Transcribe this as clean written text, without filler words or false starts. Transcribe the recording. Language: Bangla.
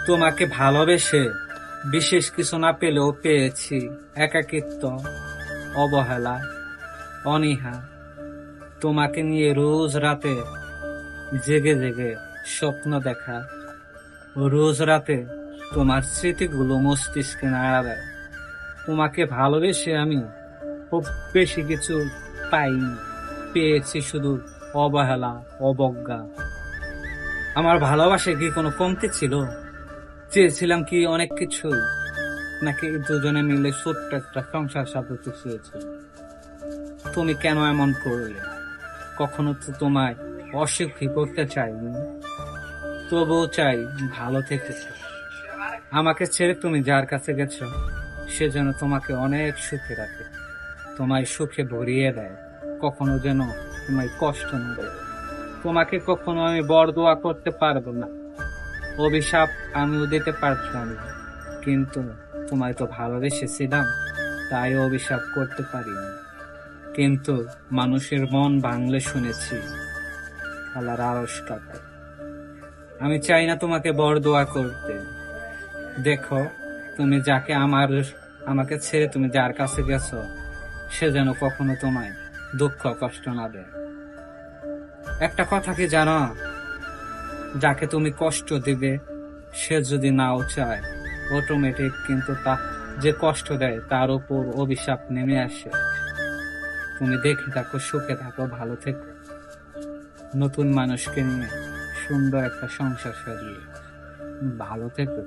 তোমাকে ভালোবেসে বিশেষ কিছু না পেলেও পেয়েছি একাকিত্ব, অবহেলা, অনীহা। তোমাকে নিয়ে রোজ রাতে জেগে জেগে স্বপ্ন দেখা, রোজ রাতে তোমার স্মৃতিগুলো মস্তিষ্কে নাড়া দেয়। তোমাকে ভালোবেসে আমি খুব বেশি কিছু পাইনি, পেয়েছি শুধু অবহেলা, অবজ্ঞা। আমার ভালোবাসায় কি কোনো কমতি ছিল? চেয়েছিলাম কি অনেক কিছু, নাকি দুজনে মিলে ছোট্ট একটা সংসার সাজাতে চেয়েছিল? তুমি কেন এমন করলে? কখনো তো তোমায় অসুখী করতে চাইনি, তবুও চাই ভালো থেকেছো। আমাকে ছেড়ে তুমি যার কাছে গেছো, সে যেন তোমাকে অনেক সুখে রাখে, তোমায় সুখে ভরিয়ে দেয়, কখনো যেন তোমায় কষ্ট না দেয়। তোমাকে কখনো আমি বরদোয়া করতে পারবো না, অভিশাপ আমিও দিতে পারতাম না, কিন্তু তোমায় তো ভালোবেসেছিলাম, তাই অভিশাপ করতে পারিনি। কিন্তু মানুষের মন ভাঙলে শুনেছি আল্লাহর আরশ কাঁপে। আমি চাই না তোমাকে বরদোয়া করতে। দেখো, তুমি যাকে আমাকে ছেড়ে তুমি যার কাছে গেছো, সে যেন কখনো তোমায় দুঃখ কষ্ট না দেয়। একটা কথা কি জানো? যাকে তুমি কষ্ট দিবে, সে যদি নাও চায়, অটোমেটিক কিন্তু তা যে কষ্ট দেয় তার উপর অভিশাপ নেমে আসে। তুমি দেখে থাকো, সুখে থাকো, ভালো থেকো, নতুন মানুষকে নিয়ে সুন্দর একটা সংসার সাজিয়ে ভালো থেকো।